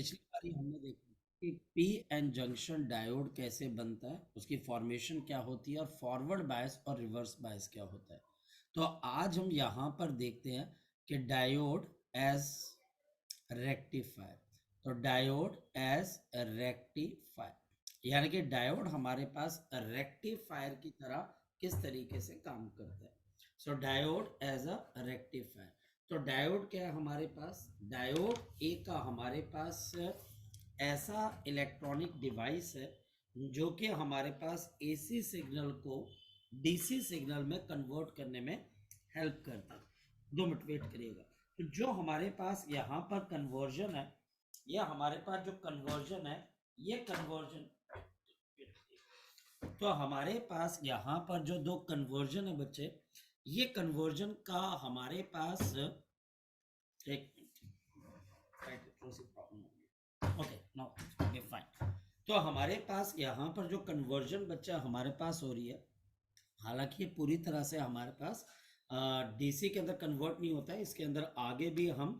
पिछली बारी हमने देखा कि पी एन जंक्शन डायोड कैसे बनता है, उसकी फॉर्मेशन क्या होती है और फॉरवर्ड बायस और रिवर्स बायस क्या होता है। तो आज हम यहाँ पर देखते हैं कि डायोड एज रेक्टिफायर। तो डायोड एज रेक्टिफायर यानी कि डायोड हमारे पास रेक्टिफायर की तरह किस तरीके से काम करता है। सो डायोड एज अ रेक्टिफायर। तो डायोड क्या है हमारे पास? डायोड एक का हमारे पास ऐसा इलेक्ट्रॉनिक डिवाइस है जो कि हमारे पास एसी सिग्नल को डीसी सिग्नल में कन्वर्ट करने में हेल्प करता है। 2 मिनट वेट करिएगा। तो जो हमारे पास यहाँ पर कन्वर्जन है, या हमारे पास जो कन्वर्जन है, ये कन्वर्जन, तो हमारे पास यहाँ पर जो 2 कन्वर्जन है बच्चे, ये कन्वर्जन का हमारे पास एक ओके नो ओके फाइन। तो हमारे पास यहाँ पर जो कन्वर्जन बच्चा हमारे पास हो रही है, हालांकि ये पूरी तरह से हमारे पास डीसी के अंदर कन्वर्ट नहीं होता है, इसके अंदर आगे भी हम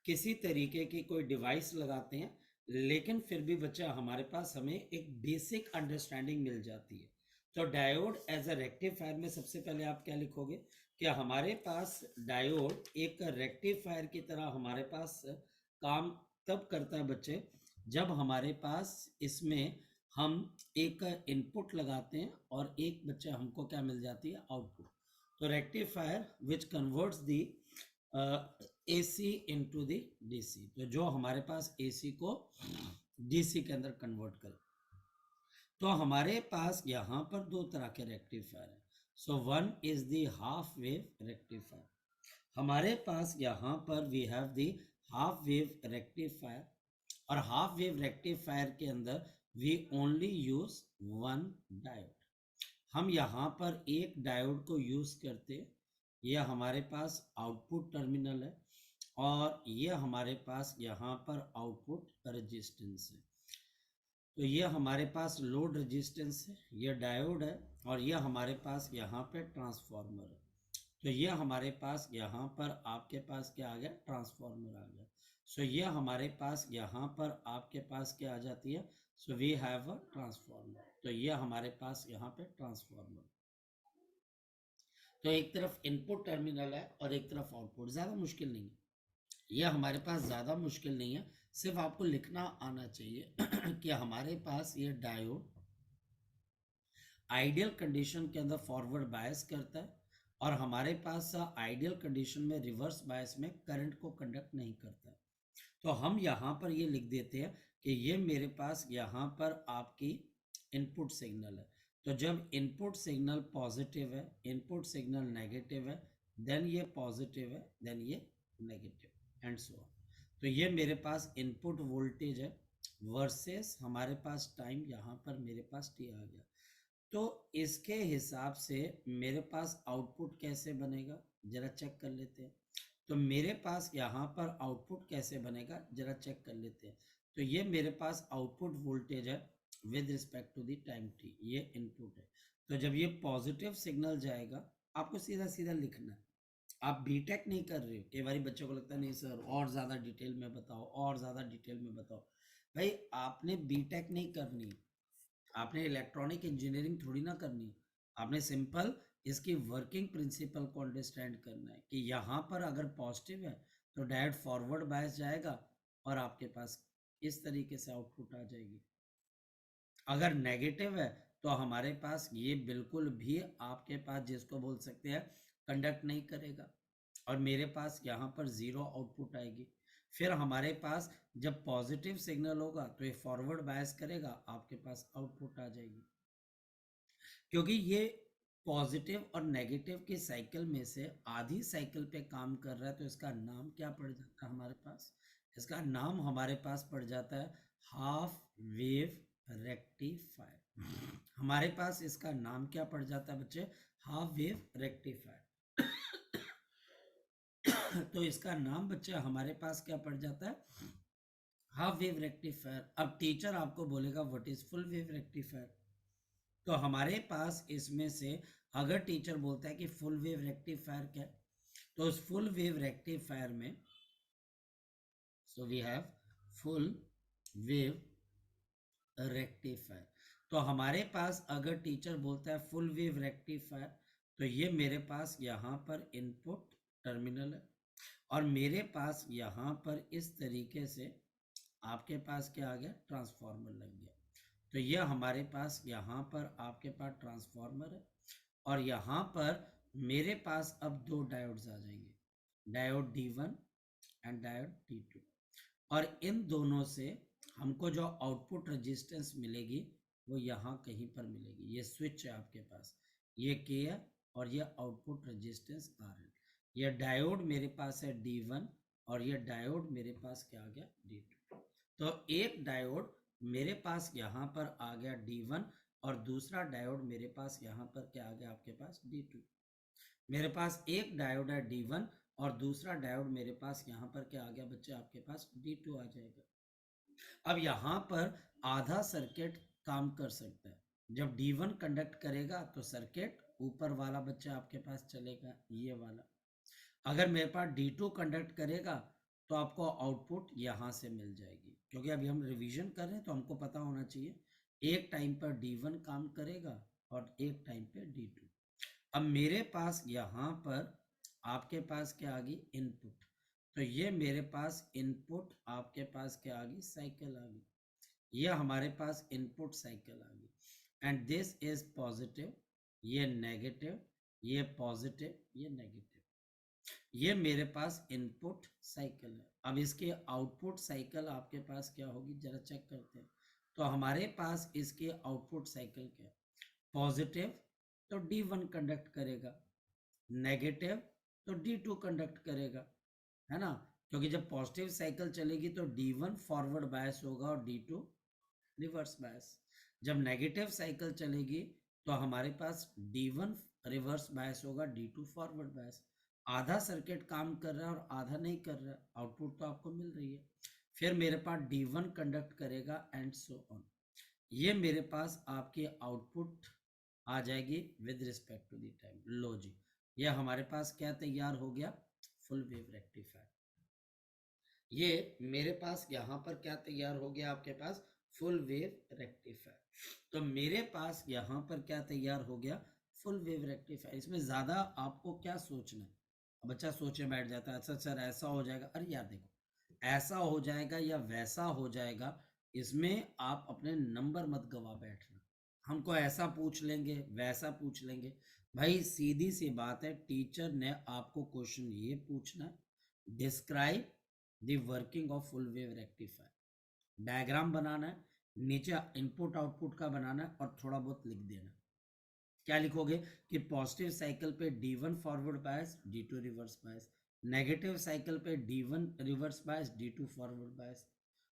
किसी तरीके की कोई डिवाइस लगाते हैं, लेकिन फिर भी बच्चा हमारे पास हमें एक बेसिक अंडरस्टैंडिंग मिल जाती है। तो डायोड एज अ रेक्टिफायर में सबसे पहले आप क्या लिखोगे कि हमारे पास डायोड एक रेक्टिफायर की तरह हमारे पास काम तब करता है बच्चे, जब हमारे पास इसमें हम एक इनपुट लगाते हैं और एक बच्चे हमको क्या मिल जाती है? आउटपुट। तो rectifier which converts the AC into the DC, तो जो हमारे पास एसी को डीसी के अंदर कन्वर्ट करे। तो हमारे पास यहाँ पर 2 तरह के रेक्टिफायर है। So one is the half wave rectifier. हमारे पास यहाँ पर we have the half wave rectifier, और हाफ वेव रेक्टिफायर के अंदर we only use one diode. हम यहाँ पर एक डायोड को यूज करते हैं। यह हमारे पास आउटपुट टर्मिनल है और यह हमारे पास यहाँ पर आउटपुट रेजिस्टेंस है। तो ये हमारे पास लोड रेजिस्टेंस है, ये डायोड है, और यह हमारे पास यहाँ पे ट्रांसफार्मर है। तो ये हमारे पास यहाँ पर आपके पास क्या आ गया? ट्रांसफार्मर आ गया। सो ये हमारे पास यहाँ पर आपके पास क्या आ जाती है? So we have a transformer. तो ये हमारे पास यहाँ पे ट्रांसफार्मर। तो एक तरफ इनपुट टर्मिनल है और एक तरफ आउटपुट। ज़्यादा मुश्किल नहीं है, यह हमारे पास ज़्यादा मुश्किल नहीं है, सिर्फ आपको लिखना आना चाहिए कि हमारे पास ये डायोड आइडियल कंडीशन के अंदर फॉरवर्ड बायस करता है, और हमारे पास आइडियल कंडीशन में रिवर्स बायस में करंट को कंडक्ट नहीं करता। तो हम यहाँ पर ये लिख देते हैं कि ये मेरे पास यहाँ पर आपकी इनपुट सिग्नल है। तो जब इनपुट सिग्नल पॉजिटिव है, इनपुट सिग्नल नेगेटिव है, देन ये पॉजिटिव है, देन ये नेगेटिव, एंड सो ऑन। तो ये मेरे पास इनपुट वोल्टेज है वर्सेस हमारे पास टाइम, यहाँ पर मेरे पास टी आ गया। तो इसके हिसाब से मेरे पास आउटपुट कैसे बनेगा, जरा चेक कर लेते हैं। तो मेरे पास यहाँ पर आउटपुट कैसे बनेगा, जरा चेक कर लेते हैं। तो ये मेरे पास आउटपुट वोल्टेज है with respect to the time T, ये इनपुट है। तो जब ये पॉजिटिव सिग्नल जाएगा, आपको सीधा सीधा लिखना है। आप बीटेक नहीं कर रहे हो। कई बार बच्चों को लगता है नहीं सर और ज़्यादा डिटेल में बताओ, और ज़्यादा डिटेल में बताओ। भाई आपने बीटेक नहीं करनी, आपने इलेक्ट्रॉनिक इंजीनियरिंग थोड़ी ना करनी है। आपने सिंपल इसकी वर्किंग प्रिंसिपल को अंडरस्टैंड करना है कि यहाँ पर अगर पॉजिटिव है तो डायरेक्ट फॉरवर्ड बायस जाएगा और आपके पास इस तरीके से आउटपुट आ जाएगी। अगर नेगेटिव है तो हमारे पास ये बिल्कुल भी आपके पास जिसको बोल सकते हैं कंडक्ट नहीं करेगा, और मेरे पास यहाँ पर ज़ीरो आउटपुट आएगी। फिर हमारे पास जब पॉजिटिव सिग्नल होगा तो ये फॉरवर्ड बायस करेगा, आपके पास आउटपुट आ जाएगी। क्योंकि ये पॉजिटिव और नेगेटिव की साइकिल में से आधी साइकिल पे काम कर रहा है, तो इसका नाम क्या पड़ जाता है हमारे पास? इसका नाम हमारे पास पड़ जाता है हाफ वेव रेक्टिफायर। हमारे पास इसका नाम क्या पड़ जाता है बच्चे? Half wave rectifier. तो इसका नाम बच्चे हमारे पास क्या पड़ जाता है? Half wave rectifier. अब टीचर आपको बोलेगा what is full wave rectifier. तो हमारे पास इसमें से अगर टीचर बोलता है कि फुल वेव रेक्टिफायर क्या है, तो उस फुल वेव रेक्टिफायर में so we have full wave rectifier. तो हमारे पास अगर टीचर बोलता है फुल वेव रेक्टिफायर, तो ये मेरे पास यहाँ पर इनपुट टर्मिनल है और मेरे पास यहाँ पर इस तरीके से आपके पास क्या आ गया, ट्रांसफार्मर लग गया। तो ये हमारे पास यहाँ पर आपके पास ट्रांसफार्मर है और यहाँ पर मेरे पास अब दो डायोड्स आ जाएंगे, diode D1 and diode D2। और इन दोनों से हमको जो आउटपुट रेजिस्टेंस मिलेगी वो यहाँ कहीं पर मिलेगी। ये स्विच है आपके पास, ये K है और ये आउटपुट रेजिस्टेंस RL। ये डायोड मेरे पास है D1 और ये डायोड मेरे पास क्या आ गया, D2। तो एक डायोड मेरे पास यहाँ पर आ गया D1 और दूसरा डायोड मेरे पास यहाँ पर क्या आ गया, आपके पास D2। मेरे पास एक डायोड है D1 और दूसरा डायोड मेरे पास यहाँ पर क्या आ गया बच्चे, आपके पास D2 आ जाएगा। अब यहाँ पर आधा सर्किट काम कर सकता है। जब D1 कंडक्ट करेगा तो सर्किट ऊपर वाला बच्चा आपके पास चलेगा, ये वाला। अगर मेरे पास D2 कंडक्ट करेगा तो आपको आउटपुट यहाँ से मिल जाएगी, क्योंकि अभी हम रिवीजन कर रहे हैं तो हमको पता होना चाहिए एक टाइम पर D1 काम करेगा और एक टाइम पे D2। अब मेरे पास यहाँ पर आपके पास क्या आ गई, इनपुट। तो ये मेरे पास इनपुट आपके पास क्या आ गई, साइकिल आ गई। ये हमारे पास इनपुट साइकिल आ गई एंड दिस इज पॉजिटिव, ये नेगेटिव, ये पॉजिटिव, ये नेगेटिव। ये मेरे पास इनपुट साइकिल है। अब इसके आउटपुट साइकिल आपके पास क्या होगी, जरा चेक करते हैं। तो हमारे पास इसके आउटपुट साइकिल क्या है, पॉजिटिव तो D1 कंडक्ट करेगा, नेगेटिव तो D2 कंडक्ट करेगा, है ना। क्योंकि जब पॉजिटिव साइकिल चलेगी तो D1 फॉरवर्ड बायस होगा और D2 रिवर्स बायस। जब नेगेटिव साइकिल चलेगी तो हमारे पास D1 रिवर्स बायस होगा, D2 फॉरवर्ड बायस। आधा सर्किट काम कर रहा है और आधा नहीं कर रहा है, आउटपुट तो आपको मिल रही है। फिर मेरे पास D1 कंडक्ट करेगा एंड सो ऑन। ये मेरे पास आपके आउटपुट आ जाएगी with respect to the time. लो जी, ये हमारे पास क्या तैयार हो गया, फुल वेव रेक्टिफायर। ये मेरे पास यहाँ पर क्या तैयार हो गया, आपके पास फुल वेव रेक्टिफायर। तो मेरे पास यहाँ पर क्या तैयार हो गया, फुल वेव रेक्टिफायर। इसमें ज्यादा आपको क्या सोचना है, बच्चा सोचे बैठ जाता है, अच्छा सर ऐसा हो जाएगा। अरे यार देखो, ऐसा हो जाएगा या वैसा हो जाएगा, इसमें आप अपने नंबर मत गवा बैठना। हमको ऐसा पूछ लेंगे, वैसा पूछ लेंगे। भाई सीधी सी बात है, टीचर ने आपको क्वेश्चन ये पूछना है, describe the working of full wave rectifier. Diagram बनाना है, नीचे इनपुट आउटपुट का बनाना है और थोड़ा बहुत लिख देना है। क्या लिखोगे कि पॉजिटिव साइकिल पे D1 forward bias, D2 reverse bias. Negative cycle पे D1 reverse bias, D2 forward bias.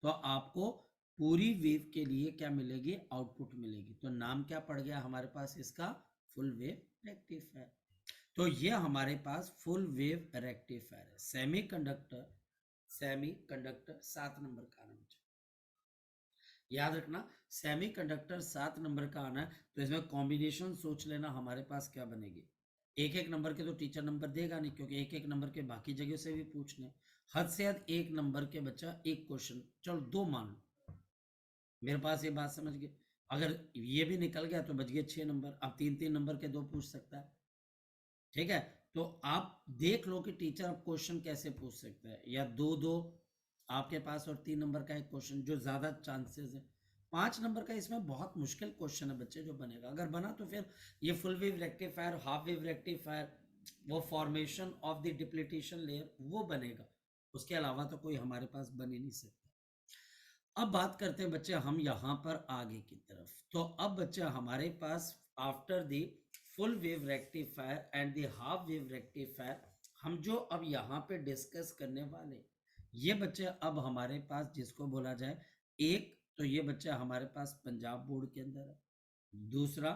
तो आपको पूरी वेव के लिए क्या मिलेगी, आउटपुट मिलेगी। तो नाम क्या पड़ गया हमारे पास इसका, फुल वेव रेक्टिफायर। तो ये हमारे पास फुल वेव रेक्टिफायर है। सेमीकंडक्टर, सेमीकंडक्टर 7 नंबर का आना चाहिए, याद रखना। सेमीकंडक्टर 7 नंबर का आना है तो इसमें कॉम्बिनेशन सोच लेना हमारे पास क्या बनेगी। एक एक नंबर के तो टीचर नंबर देगा नहीं, क्योंकि एक एक नंबर के बाकी जगह से भी पूछने। हद से हद एक नंबर के बच्चा एक क्वेश्चन, चलो दो मान लो, मेरे पास ये बात समझ गए। अगर ये भी निकल गया तो बच गए 6 नंबर। अब 3 3 नंबर के दो पूछ सकता है, ठीक है। तो आप देख लो कि टीचर अब क्वेश्चन कैसे पूछ सकता है, या दो दो आपके पास और 3 नंबर का एक क्वेश्चन, जो ज्यादा चांसेस है। 5 नंबर का इसमें बहुत मुश्किल क्वेश्चन है बच्चे जो बनेगा। अगर बना तो फिर ये full wave rectifier, half wave rectifier, वो फॉर्मेशन ऑफ द डिप्लीटेशन लेयर वो बनेगा। उसके अलावा तो कोई हमारे पास बन ही नहीं सकता। अब बात करते हैं बच्चे हम यहाँ पर आगे की तरफ। तो अब बच्चे हमारे पास after the full wave rectifier and the half wave rectifier, हम जो अब यहाँ पे डिस्कस करने वाले, ये बच्चे अब हमारे पास जिसको बोला जाए, एक तो ये बच्चा हमारे पास पंजाब बोर्ड के अंदर है, दूसरा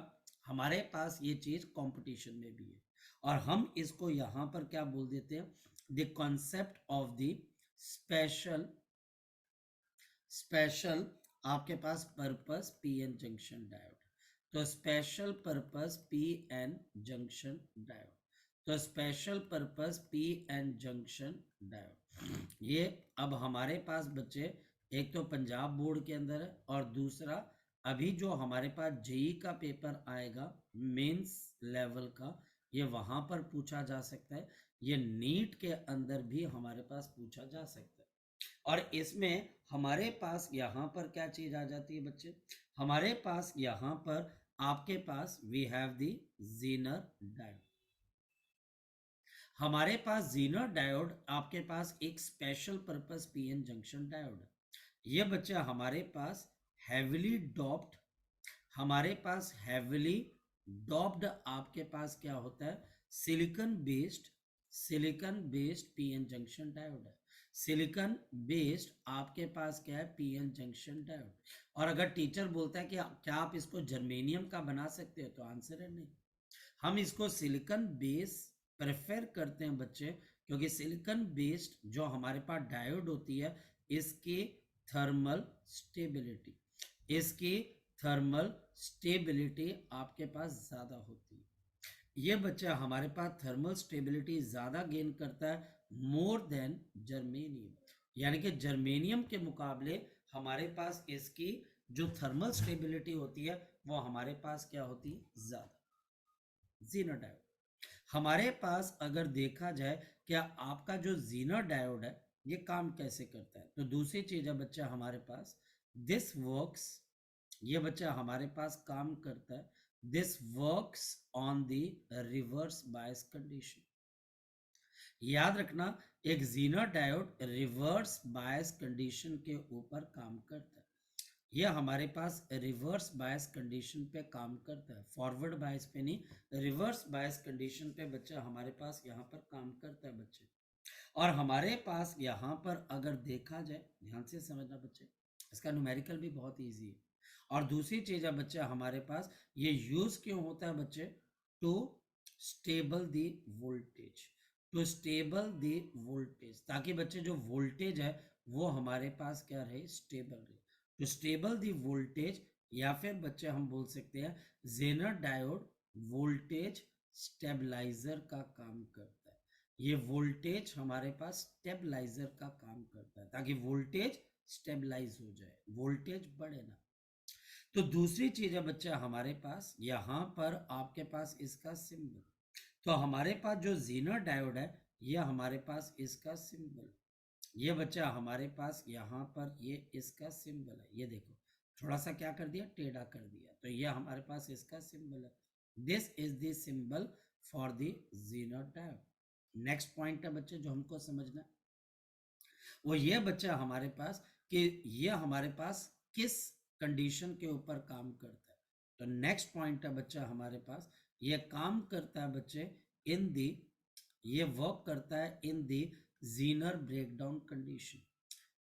हमारे पास ये चीज कंपटीशन में भी है, और हम इसको यहाँ पर क्या बोल देते हैं, the concept of the special, special आपके पास पर्पस पीएन जंक्शन डायोड। तो special purpose PN junction diode, तो special purpose PN junction diode, ये अब हमारे पास बच्चे एक तो पंजाब बोर्ड के अंदर है, और दूसरा अभी जो हमारे पास जेई का पेपर आएगा मेंस लेवल का, ये वहां पर पूछा जा सकता है। ये नीट के अंदर भी हमारे पास पूछा जा सकता है। और इसमें हमारे पास यहाँ पर क्या चीज आ जाती है बच्चे, हमारे पास यहाँ पर आपके पास we have the zener diode. हमारे पास जीनर डायोड आपके पास एक special purpose PN junction diode है। ये बच्चा हमारे पास हैविली डॉप्ड, हमारे पास हैविली डॉप्ड आपके पास क्या होता है, silicon based PN junction diode है। सिलिकॉन बेस्ड आपके पास क्या है, पीएन जंक्शन डायोड। और अगर टीचर बोलता है कि क्या आप इसको जर्मेनियम का बना सकते हो, तो आंसर है नहीं। हम इसको सिलिकॉन बेस प्रेफर करते हैं बच्चे, क्योंकि सिलिकॉन बेस्ड जो हमारे पास डायोड होती है, इसकी थर्मल स्टेबिलिटी, इसकी थर्मल स्टेबिलिटी आपके पास ज्यादा होती है। ये बच्चा हमारे पास थर्मल स्टेबिलिटी ज्यादा गेन करता है मोर देन जर्मेनियम, यानी कि जर्मेनियम के मुकाबले हमारे पास इसकी जो थर्मल स्टेबिलिटी होती है वो हमारे पास क्या होती है, ज्यादा। जीनर डायोड हमारे पास अगर देखा जाए, क्या आपका जो जीनर डायोड है ये काम कैसे करता है, तो दूसरी चीज है बच्चा हमारे पास दिस वर्क्स, ये बच्चा हमारे पास काम करता है, this works on the reverse bias condition. याद रखना, एक zener diode reverse bias condition के ऊपर काम करता है। यह हमारे पास रिवर्स बायस कंडीशन पे काम करता है, फॉरवर्ड बायस पे नहीं, रिवर्स बायस कंडीशन पे बच्चा हमारे पास यहाँ पर काम करता है बच्चे। और हमारे पास यहाँ पर अगर देखा जाए, ध्यान से समझना बच्चे, इसका न्यूमेरिकल भी बहुत इजी है। और दूसरी चीज है बच्चे हमारे पास, ये यूज क्यों होता है बच्चे, to stable the voltage, to stable the voltage, ताकि बच्चे जो वोल्टेज है वो हमारे पास क्या रहे, स्टेबल रहे, टू स्टेबल दी वोल्टेज। या फिर बच्चे हम बोल सकते हैं जेनर डायोड वोल्टेज स्टेबलाइजर का काम करता है। ये वोल्टेज हमारे पास स्टेबलाइजर का काम करता है, ताकि वोल्टेज स्टेबलाइज हो जाए, वोल्टेज बढ़े ना। तो दूसरी चीज है बच्चा हमारे पास यहां पर आपके पास इसका सिंबल, तो हमारे पास जो जीनर डायोड है ये हमारे पास इसका सिंबल, ये बच्चा हमारे पास यहाँ पर ये इसका सिंबल है। ये देखो थोड़ा सा क्या कर दिया, टेढ़ा कर दिया, तो ये हमारे पास इसका सिंबल है। This is the symbol for the Zener diode. Next point है बच्चे जो हमको समझना है, वो ये बच्चा हमारे पास कि ये हमारे पास किस कंडीशन के ऊपर काम करता है। तो नेक्स्ट पॉइंट है बच्चा हमारे पास, ये काम करता है बच्चे इन दी, ये वर्क करता है in the zener breakdown condition,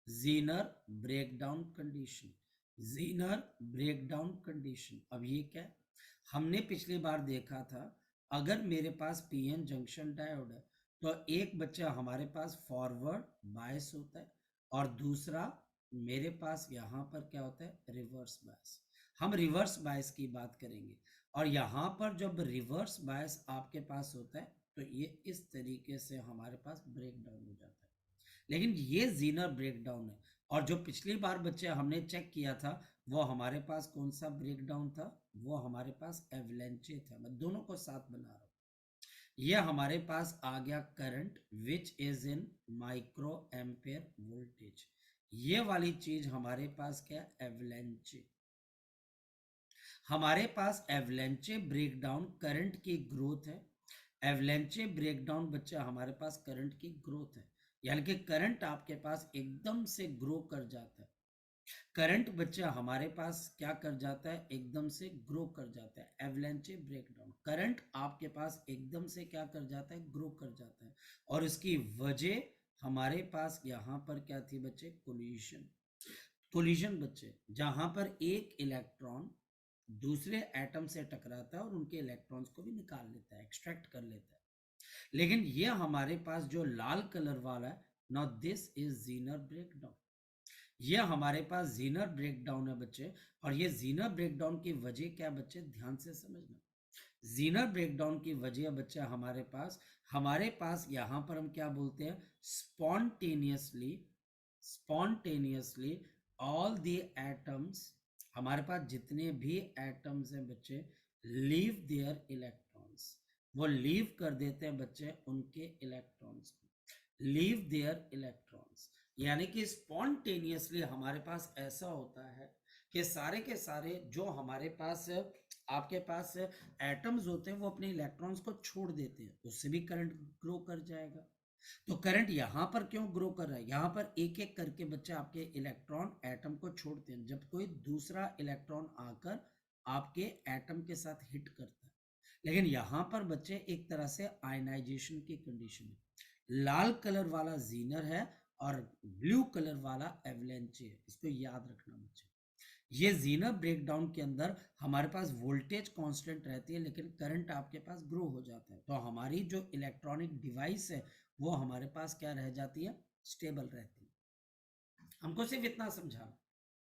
zener breakdown condition, zener breakdown condition. अब ये क्या है, हमने पिछली बार देखा था, अगर मेरे पास पीएन जंक्शन डायोड है तो एक बच्चा हमारे पास फॉरवर्ड बायस होता है, और दूसरा मेरे पास यहाँ पर क्या होता है, रिवर्स बायस। हम रिवर्स बायस की बात करेंगे, और यहाँ पर जब रिवर्स बायस आपके पास होता है तो ये इस तरीके से हमारे पास ब्रेक डाउन हो जाता है। लेकिन ये जीनर ब्रेक डाउन है, और जो पिछली बार बच्चे हमने चेक किया था वो हमारे पास कौन सा ब्रेक डाउन था, वो हमारे पास एवलेंचे था। मैं दोनों को साथ बना रहा हूं। ये हमारे पास आ गया current which is in micro ampere voltage, ये वाली चीज हमारे पास क्या, एवलेंचे। हमारे पास एवलेंचे ब्रेकडाउन करंट की ग्रोथ है, एवलेंचे ब्रेकडाउन बच्चा हमारे पास करंट की ग्रोथ है, यानी कि करंट आपके पास एकदम से ग्रो कर जाता है। करंट बच्चा हमारे पास क्या कर जाता है, एकदम से ग्रो कर जाता है। एवलेंचे ब्रेकडाउन, करंट आपके पास एकदम से क्या कर जाता है, ग्रो कर जाता है। और इसकी वजह हमारे पास यहाँ पर क्या थी बच्चे, कोलिजन। कोलिजन बच्चे जहां पर एक इलेक्ट्रॉन दूसरे एटम से टकराता है और उनके इलेक्ट्रॉन्स को भी निकाल लेता है, एक्सट्रैक्ट कर लेता है। लेकिन ये हमारे पास जो लाल कलर वाला है, now this is Zener breakdown, ये हमारे पास जीनर ब्रेकडाउन है बच्चे। और ये जीनर ब्रेकडाउन की वजह क्या बच्चे, ध्यान से समझना। जीनर ब्रेकडाउन की वजह बच्चा हमारे पास यहां पर हम क्या बोलते हैं, spontaneously, spontaneously all the atoms, हमारे पास जितने भी एटम्स हैं बच्चे, लीव देयर इलेक्ट्रॉन्स, वो लीव कर देते हैं बच्चे उनके इलेक्ट्रॉन्स को, लीव देयर इलेक्ट्रॉन्स, यानी कि स्पॉन्टेनियसली हमारे पास ऐसा होता है कि सारे के सारे जो हमारे पास आपके पास एटम्स होते हैं वो अपने इलेक्ट्रॉन्स को छोड़ देते हैं, उससे भी करंट ग्रो कर जाएगा। तो करंट यहां पर क्यों ग्रो कर रहा है, यहां पर एक एक करके बच्चे आपके इलेक्ट्रॉन एटम को छोड़ते हैं जब कोई दूसरा इलेक्ट्रॉन आकर आपके एटम के साथ हिट करता है। लेकिन यहां पर बच्चे एक तरह से आयनाइजेशन की कंडीशन है, लाल कलर वाला जीनर है और ब्लू कलर वाला एवलेंचे है, इसको याद रखना बच्चे। ये जीनर ब्रेकडाउन के अंदर हमारे पास वोल्टेज कांस्टेंट रहती है लेकिन करंट आपके पास ग्रो हो जाता है, तो हमारी जो इलेक्ट्रॉनिक डिवाइस है वो हमारे पास क्या रह जाती है, स्टेबल रहती है। हमको सिर्फ इतना समझाना,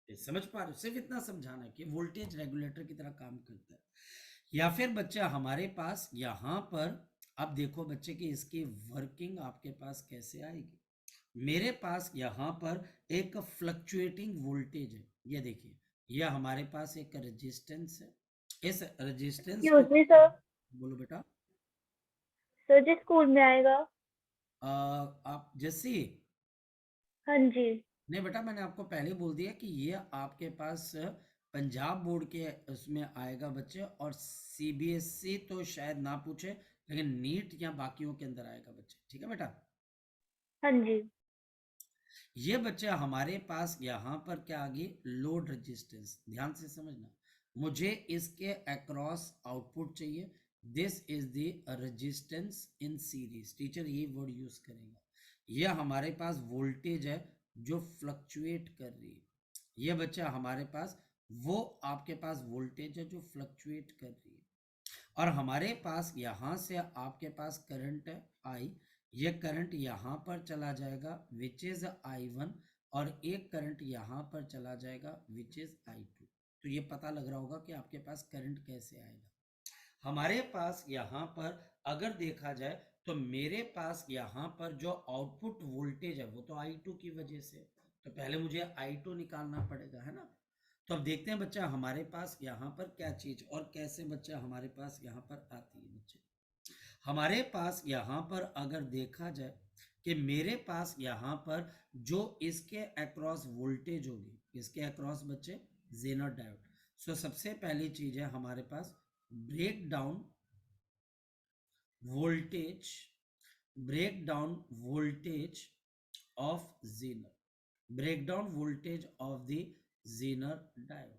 समझ पा रहे हो, सिर्फ इतना समझाना है कि वोल्टेज रेगुलेटर की तरह काम करता है। या फिर बच्चा हमारे पास यहां पर, अब देखो बच्चे कि इसकी वर्किंग आपके पास कैसे आएगी। मेरे पास यहां पर एक फ्लक्चुएटिंग वोल्टेज है, ये देखिए, ये हमारे पास एक रेजिस्टेंस है, इस रेजिस्टेंस को, एक्सक्यूज मी सर। बोलो बेटा। सर जी स्कूल में आएगा। आप जैसी, हाँ जी। नहीं बेटा मैंने आपको पहले बोल दिया कि ये आपके पास पंजाब बोर्ड के उसमें आएगा बच्चे, और सीबीएसई तो शायद ना पूछे लेकिन नीट या बाकियों के अंदर आएगा बच्चे, ठीक है बेटा। हाँ जी। ये बच्चे हमारे पास यहाँ पर क्या आ गई, लोड रेजिस्टेंस, ध्यान से समझना, मुझे इसके अक्रॉस आउटपुट चाहिए, this is the resistance in series, teacher ये वर्ड यूज करेगा। ये हमारे पास वोल्टेज है जो फ्लक्चुएट कर रही है, ये बच्चा हमारे पास वो आपके पास वोल्टेज है जो फ्लक्चुएट कर रही है, और हमारे पास यहां से आपके पास करंट है आई, ये करंट यहां पर चला जाएगा विच इज I1, और एक करंट यहां पर चला जाएगा विच इज I2। तो ये पता लग रहा होगा कि आपके पास करंट कैसे आएगा। हमारे पास यहां पर अगर देखा जाए तो मेरे पास यहां पर जो आउटपुट वोल्टेज है वो तो I2 की वजह से, तो पहले मुझे I2 निकालना पड़ेगा, है ना। तो अब देखते हैं बच्चा हमारे पास यहाँ पर क्या चीज और कैसे बच्चा हमारे पास यहाँ पर आती है बच्चे। हमारे पास यहाँ पर अगर देखा जाए कि मेरे पास यहाँ पर जो इसके अक्रॉस वोल्टेज होगी, इसके अक्रॉस बच्चे जेनर डायोड, सो सबसे पहली चीज है हमारे पास break down voltage, break down voltage of zener, break down voltage of the zener diode,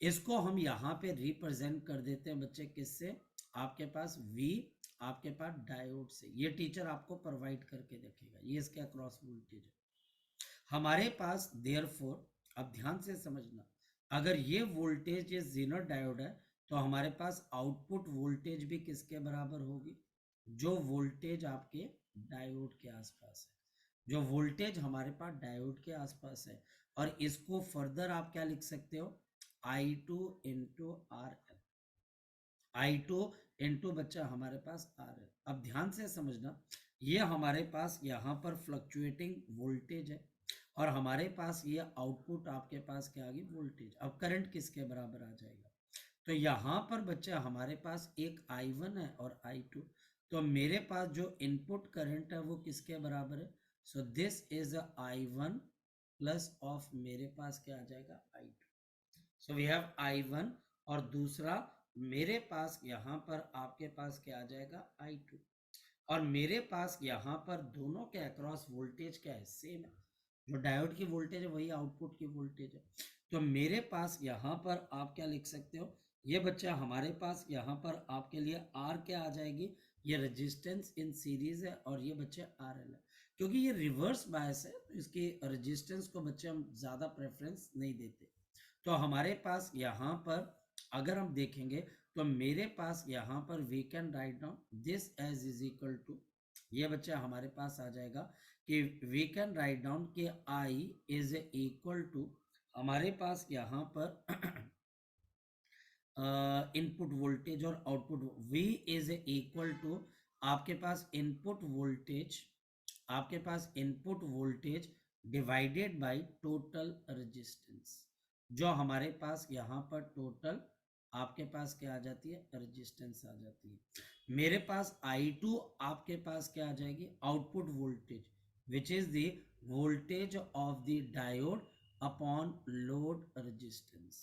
इसको हम यहाँ पे रिप्रेजेंट कर देते हैं बच्चे किससे, आपके पास V, आपके पास डायोड से, ये टीचर आपको प्रोवाइड करके रखेगा, ये इसके अक्रॉस वोल्टेज है हमारे पास। देयरफॉर अब ध्यान से समझना, अगर ये वोल्टेज ये जेनर डायोड है तो हमारे पास आउटपुट वोल्टेज भी किसके बराबर होगी, जो वोल्टेज आपके डायोड के आसपास है, जो वोल्टेज हमारे पास डायोड के आसपास है, और इसको फर्दर आप क्या लिख सकते हो, I2 into R L, I2 into बच्चा हमारे पास आर एल। अब ध्यान से समझना, ये हमारे पास यहाँ पर फ्लक्चुएटिंग वोल्टेज है, और हमारे पास ये आउटपुट आपके पास क्या आ गई, वोल्टेज। अब करंट किसके बराबर आ जाएगा, तो यहाँ पर बच्चा हमारे पास एक I1 है और I2, तो मेरे पास जो इनपुट करंट है वो किसके बराबर है, so this is I1 plus of मेरे पास क्या आ जाएगा I2, so we have I1, और दूसरा मेरे पास यहाँ पर आपके पास क्या आ जाएगा I2, और मेरे पास यहाँ पर दोनों के अक्रॉस वोल्टेज क्या है, सेम है, जो डायोड की वोल्टेज है वही आउटपुट की वोल्टेज है। तो मेरे पास यहाँ पर आप क्या लिख सकते हो, ये बच्चा हमारे पास यहाँ पर आपके लिए R क्या आ जाएगी, ये रेजिस्टेंस इन सीरीज है, और ये बच्चे RL है, क्योंकि ये रिवर्स बायस है तो इसके रेजिस्टेंस को बच्चे हम ज्यादा प्रेफरेंस नहीं देते। तो हमारे पास यहाँ पर अगर हम देखेंगे तो मेरे पास यहाँ पर we can write down this as is equal to, ये बच्चा हमारे पास आ जाएगा कि वी कैन राइट डाउन कि I इज इक्वल टू, हमारे पास यहाँ पर इनपुट वोल्टेज और output, V is equal to आपके पास इनपुट वोल्टेज, आपके पास input voltage divided by total resistance. जो हमारे पास यहाँ पर टोटल आपके पास क्या आ जाती है, रेजिस्टेंस आ जाती है। मेरे पास I2 आपके पास क्या आ जाएगी, output voltage, which is the voltage of the diode upon load resistance.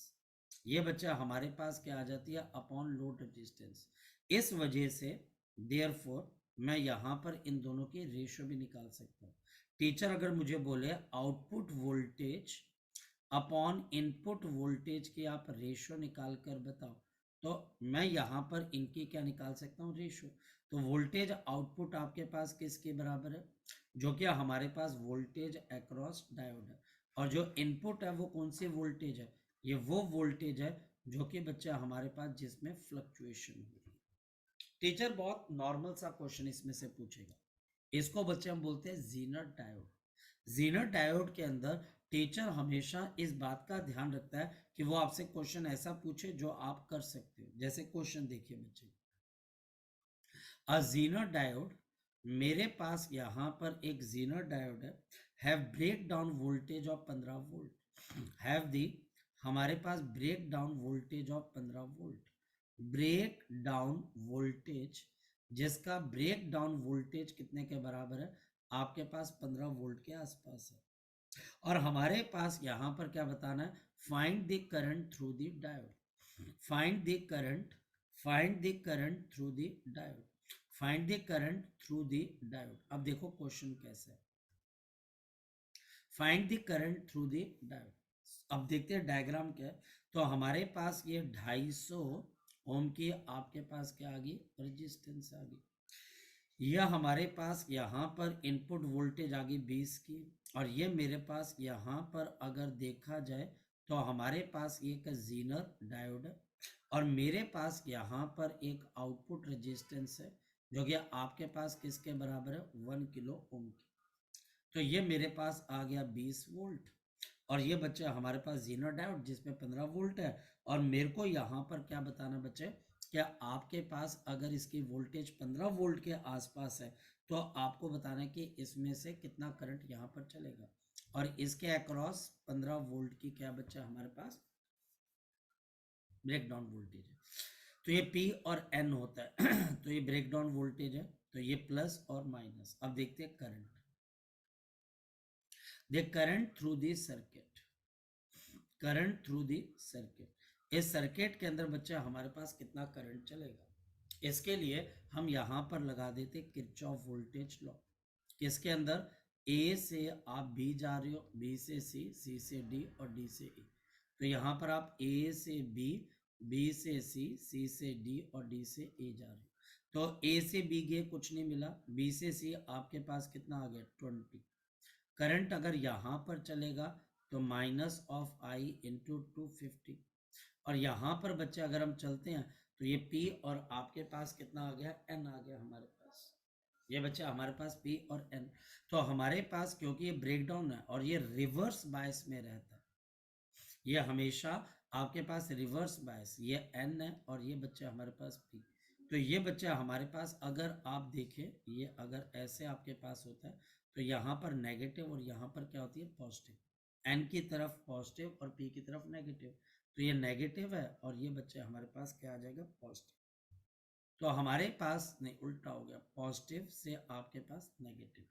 ये बच्चा हमारे पास क्या आ जाती है, अपॉन लोड रेजिस्टेंस। इस वजह से देयरफॉर मैं यहां पर इन दोनों की रेशियो भी निकाल सकता हूं। टीचर अगर मुझे बोले output voltage upon input voltage की आप रेशियो निकाल कर बताओ, तो मैं यहां पर इनकी क्या निकाल सकता हूं, रेशियो। तो वोल्टेज आउटपुट आपके पास किसके बराबर है, जो कि हमारे पास वोल्टेज अक्रॉस डायोड है। और जो इनपुट है वो कौन सी वोल्टेज है, ये वो वोल्टेज है जो कि बच्चा हमारे पास जिसमें फ्लक्चुएशन हो रही है। टीचर बहुत नॉर्मल सा क्वेश्चन इसमें से पूछेगा, इसको बच्चे हम बोलते हैं जीनर डायोड। जीनर डायोड के अंदर टीचर हमेशा इस बात का ध्यान रखता है कि वो आपसे क्वेश्चन ऐसा पूछे जो आप कर सकते हो। जैसे क्वेश्चन देखिए बच्चे, अ जीनर डायोड, मेरे पास यहां पर एक जीनर डायोड है, have break down voltage of 15 volt. Have the, हमारे पास break down voltage of 15 volt. Break down voltage, जिसका ब्रेक डाउन वोल्टेज कितने के बराबर है, आपके पास 15 वोल्ट के आसपास है। और हमारे पास यहां पर क्या बताना है, find the current through the diode. Find the current, find the current through the diode, find the current through the diode. अब देखो क्वेश्चन कैसे है, find the current through the diode. अब देखते हैं डायग्राम क्या है। तो हमारे पास ये 250 ओम की आपके पास क्या आ गई, रेजिस्टेंस आ गई। यह हमारे पास यहाँ पर इनपुट वोल्टेज आ गई 20 की, और ये मेरे पास यहाँ पर अगर देखा जाए तो हमारे पास एक जीनर डायोड है, और मेरे पास यहाँ पर एक आउटपुट रेजिस्टेंस है जो कि आपके पास किसके बराबर है, 1 किलो ओम की। तो ये मेरे पास आ गया 20 वोल्ट, और ये बच्चे हमारे पास जीनर डायोड जिसमें 15 वोल्ट है। और मेरे को यहाँ पर क्या बताना बच्चे, क्या आपके पास अगर इसकी वोल्टेज 15 वोल्ट के आसपास है तो आपको बताना है कि इसमें से कितना करंट यहाँ पर चलेगा। और इसके अक्रॉस 15 वोल्ट की क्या बच्चा हमारे पास ब्रेकडाउन वोल्टेज है। तो ये P और N होता है तो ये ब्रेकडाउन वोल्टेज है, तो ये प्लस और माइनस। अब देखते हैं current, the current through the circuit, current through the circuit. इस सर्किट के अंदर बच्चा हमारे पास कितना करंट चलेगा, इसके लिए हम यहां पर लगा देते किरचॉफ वोल्टेज लॉ। किसके अंदर, ए से आप बी जा रहे हो, बी से सी से डी और डी से ए। तो यहां पर आप ए से बी से सी से डी और डी से ए जा रहे हो। तो ए से बी गए, कुछ नहीं मिला, बी से सी आपके पास कितना आ गया, 20। करंट अगर यहां पर चलेगा तो माइनस ऑफ आई इंटू 250। और यहां पर बच्चे अगर हम चलते हैं तो ये P और आपके पास कितना आ गया, N आ गया हमारे पास। ये बच्चे हमारे पास P और N। तो हमारे पास क्योंकि ये ब्रेकडाउन है और ये रिवर्स बायस में रहता है, ये हमेशा आपके पास रिवर्स बायस, ये N है और ये बच्चे हमारे पास P। तो ये बच्चा हमारे पास अगर आप देखें, ये अगर ऐसे आपके पास होता है तो यहाँ पर नेगेटिव और यहाँ पर क्या होती है, पॉजिटिव। N की तरफ पॉजिटिव और P की तरफ नेगेटिव। तो ये नेगेटिव है और ये बच्चे हमारे पास क्या आ जाएगा, पॉजिटिव। तो हमारे पास नहीं, उल्टा हो गया, पॉजिटिव से आपके पास नेगेटिव।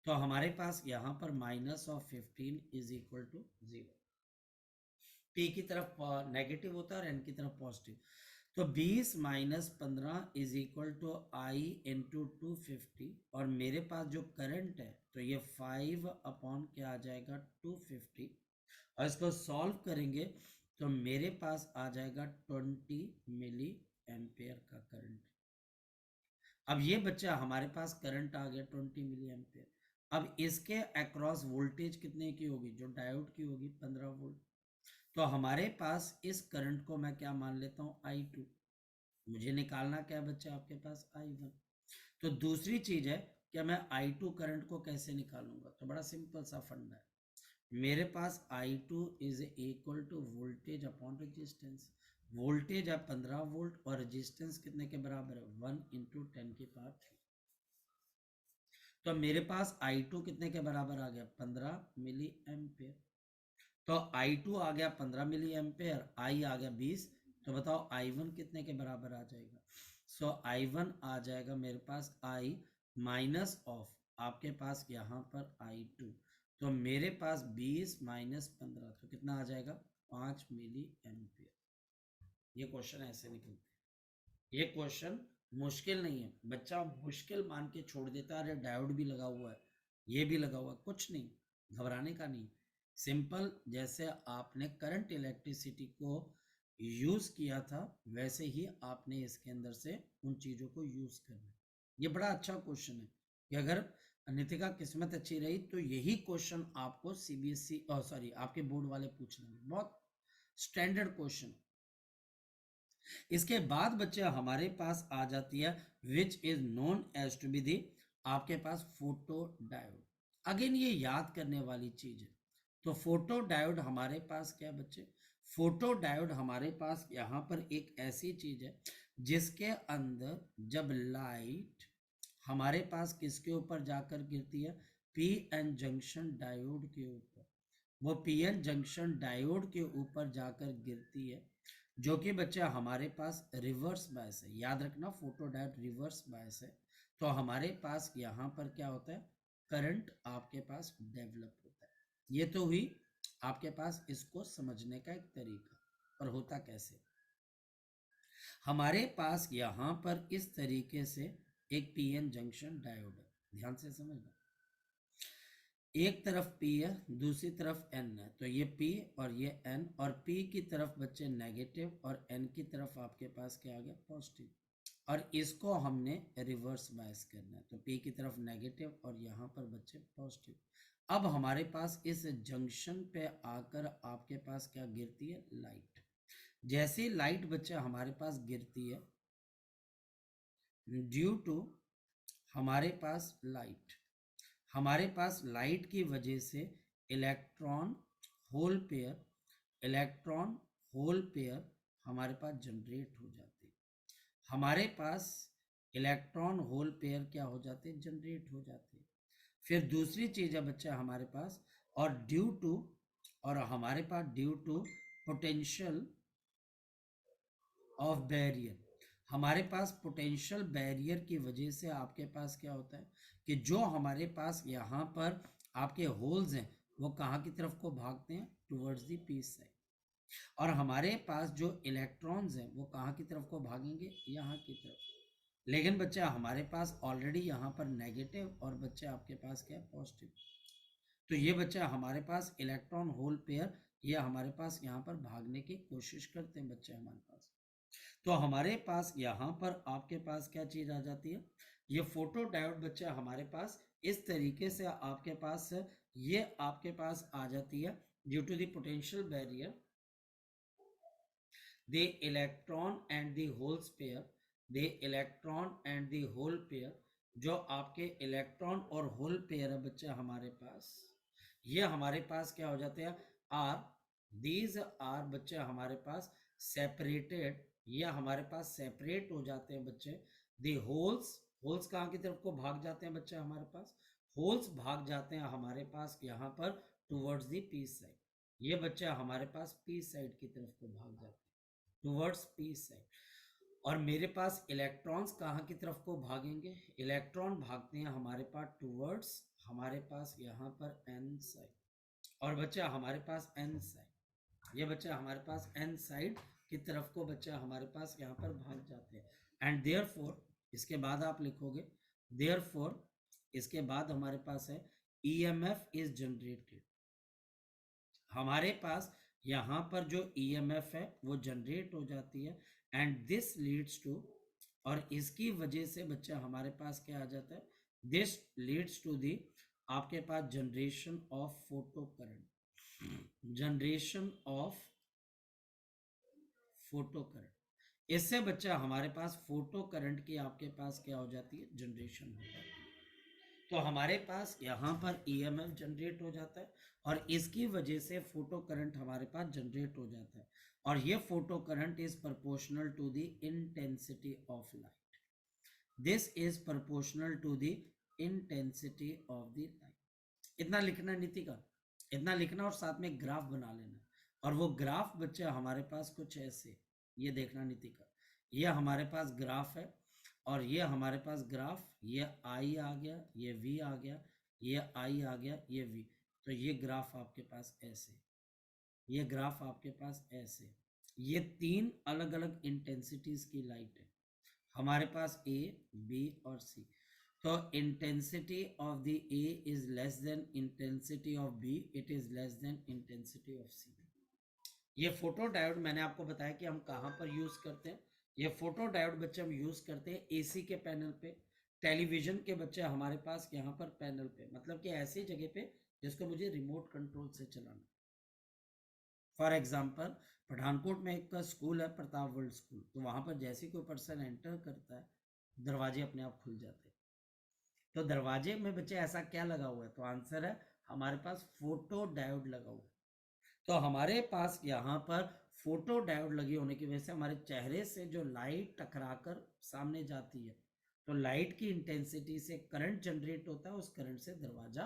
तो हमारे पास यहाँ पर minus of 15 is equal to 0। P की तरफ नेगेटिव होता है और N की तरफ पॉजिटिव। तो 20 minus 15 is equal to I into 250। और मेरे पास जो करंट है तो ये 5 अपॉन क्या आ जाएगा, 250। और इसको सॉल्व करेंगे तो मेरे पास आ जाएगा 20 मिली एम्पेयर का करंट। अब ये बच्चा हमारे पास करंट आ गया 20 मिली एम्पेयर। अब इसके अक्रॉस वोल्टेज कितने की होगी, जो डायोड की होगी, 15 वोल्ट। तो हमारे पास इस करंट को मैं क्या मान लेता हूँ, I2। मुझे निकालना क्या है बच्चा, आपके पास I1। तो दूसरी चीज है कि मैं I2 करंट को कैसे निकालूंगा, तो बड़ा सिंपल सा फंडा है। मेरे पास I2 is equal to voltage upon resistance. Voltage है 15 वोल्ट और रेजिस्टेंस कितने के बराबर है, 1 इंटू 10 की पावर 3। तो मेरे पास I2 कितने के बराबर आ गया, 15 मिली एम्पेयर। तो I2 आ गया 15 मिली एम्पेयर, I आ गया 20। तो बताओ I1 कितने के बराबर आ जाएगा। सो I1 आ जाएगा मेरे पास I माइनस ऑफ आपके पास यहाँ पर I2। तो मेरे पास 20 माइनस 15 तो कितना आ जाएगा, 5 मिली एम्पेयर। ये क्वेश्चन ऐसे निकलते हैं। ये क्वेश्चन मुश्किल नहीं है, बच्चा मुश्किल मान के छोड़ देता है, अरे डायोड भी लगा हुआ है, ये भी लगा हुआ है, कुछ नहीं, घबराने का नहीं। सिंपल, जैसे आपने करंट इलेक्ट्रिसिटी को यूज किया था वैसे ही आपने इसके अंदर से उन चीजों को यूज करना है। ये बड़ा अच्छा क्वेश्चन है कि अगर नितिका किस्मत अच्छी रही तो यही क्वेश्चन आपको सीबीएसई सॉरी आपके बोर्ड वाले पूछ लेंगे, बहुत स्टैंडर्ड क्वेश्चन। इसके बाद बच्चे हमारे पास आ जाती है which is known as to be the आपके पास फोटो डायोड। अगेन ये याद करने वाली चीज है। तो फोटो डायोड हमारे पास क्या है बच्चे, फोटो डायोड हमारे पास यहाँ पर एक ऐसी चीज है जिसके अंदर जब लाइट हमारे पास किसके ऊपर जाकर गिरती है, पी एन जंक्शन डायोड के ऊपर, वो पी एन जंक्शन डायोड के ऊपर जाकर गिरती है, जो कि बच्चा हमारे पास रिवर्स बायस है। याद रखना फोटो डायोड रिवर्स बायस है। तो हमारे पास यहाँ पर क्या होता है, करंट आपके पास डेवलप होता है। ये तो हुई आपके पास इसको समझने का एक तरीका। और होता कैसे, हमारे पास यहाँ पर इस तरीके से एक पीएन जंक्शन डायोड है, ध्यान से समझना। एक तरफ P है, दूसरी तरफ N है, तो ये P और ये N, और P की तरफ बच्चे नेगेटिव और N की तरफ आपके पास क्या आ गया, पॉजिटिव। और इसको हमने रिवर्स बायस करना है, तो P की तरफ नेगेटिव और यहाँ पर बच्चे पॉजिटिव। अब हमारे पास इस जंक्शन पे आकर आपके पास क्या गिरती है, लाइट। जैसे लाइट बच्चे हमारे पास गिरती है, ड्यू टू हमारे पास लाइट, हमारे पास लाइट की वजह से electron hole pair, electron hole pair हमारे पास जनरेट हो जाते हैं। हमारे पास इलेक्ट्रॉन होल पेयर क्या हो जाते हैं, जनरेट हो जाते हैं। फिर दूसरी चीज है बच्चा हमारे पास, और ड्यू टू, और हमारे पास due to potential of barrier, हमारे पास पोटेंशियल बैरियर की वजह से आपके पास क्या होता है कि जो हमारे पास यहाँ पर आपके होल्स हैं वो कहाँ की तरफ को भागते हैं, टुवर्ड्स दी पीस साइड। और हमारे पास जो इलेक्ट्रॉन्स हैं वो कहाँ की तरफ को भागेंगे, यहाँ की तरफ। लेकिन बच्चा हमारे पास ऑलरेडी यहाँ पर नेगेटिव और बच्चे आपके पास क्या है, पॉजिटिव। तो ये बच्चा हमारे पास इलेक्ट्रॉन होल पेयर ये हमारे पास यहाँ पर भागने की कोशिश करते हैं बच्चे हमारे पास। तो हमारे पास यहाँ पर आपके पास क्या चीज आ जाती है, ये फोटो डायोड बच्चा हमारे पास इस तरीके से आपके पास ये आपके पास आ जाती है due to the potential barrier, the electron and the holes pair, the electron and the hole pair, जो आपके इलेक्ट्रॉन और होल पेयर है बच्चे हमारे पास, ये हमारे पास क्या हो जाते हैं, आर, दीज आर बच्चे हमारे पास सेपरेटेड, या हमारे पास सेपरेट हो जाते हैं बच्चे। दी होल्स, होल्स कहाँ की तरफ को भाग जाते हैं बच्चे हमारे पास, होल्स भाग जाते हैं हमारे पास यहाँ पर टुवर्ड्स दी पीस साइड। ये बच्चे हमारे पास पीस साइड की तरफ को भाग जाते हैं, टुवर्ड्स पीस साइड। और मेरे पास इलेक्ट्रॉन्स कहाँ की तरफ को भागेंगे, इलेक्ट्रॉन भागते हैं हमारे पास टुवर्ड्स हमारे पास यहाँ पर एन साइड। और बच्चा हमारे पास एन साइड, ये बच्चा हमारे पास एन साइड की तरफ को बच्चा हमारे पास यहाँ पर भाग जाते हैं। एंड देयरफॉर इसके बाद आप लिखोगे, देयरफॉर इसके बाद हमारे पास है ईएमएफ इज जनरेटेड, हमारे पास यहाँ पर जो ईएमएफ है वो जनरेट हो जाती है। एंड दिस लीड्स टू, और इसकी वजह से बच्चा हमारे पास क्या आ जाता है, दिस लीड्स टू दी आपके पास generation of photo current, generation of photo current. इससे बच्चा हमारे पास फोटो करंट की आपके पास क्या हो जाती है, जनरेशन हो जाती है। तो हमारे पास यहाँ पर ईएमएफ जनरेट हो जाता है और इसकी वजह से फोटो करंट हमारे पास जनरेट हो जाता है। और ये photo current is proportional to the intensity of light, this is proportional to the intensity of the light. इतना लिखना नीति का, इतना लिखना और साथ में ग्राफ बना लेना। और वो ग्राफ बच्चे हमारे पास कुछ ऐसे, ये देखना नीति का, ये हमारे पास ग्राफ है और ये हमारे पास ग्राफ, ये आई आ गया, ये वी आ गया, ये आई आ गया, ये वी। तो ये ग्राफ आपके पास ऐसे, ये ग्राफ आपके पास ऐसे, ये तीन अलग अलग इंटेंसिटीज की लाइट है हमारे पास, ए बी और सी। तो intensity of the A is less than intensity of B, it is less than intensity of C. ये फोटो डायोड मैंने आपको बताया कि हम कहाँ पर यूज करते हैं। ये फोटो डायोड बच्चे हम यूज करते हैं एसी के पैनल पे, टेलीविजन के बच्चे हमारे पास यहाँ पर पैनल पे, मतलब कि ऐसी जगह पे जिसको मुझे रिमोट कंट्रोल से चलाना। फॉर एग्जाम्पल पठानकोट में एक स्कूल है प्रताप वर्ल्ड स्कूल, तो वहां पर जैसे कोई पर्सन एंटर करता है दरवाजे अपने आप खुल जाते हैं। तो दरवाजे में बच्चे ऐसा क्या लगा हुआ है, तो आंसर है हमारे पास फोटो डायोड लगा हुआ है। तो हमारे पास यहाँ पर फोटो डायोड लगी होने की वजह से हमारे चेहरे से जो लाइट टकराकर सामने जाती है, तो लाइट की इंटेंसिटी से करंट जनरेट होता है, उस करंट से दरवाजा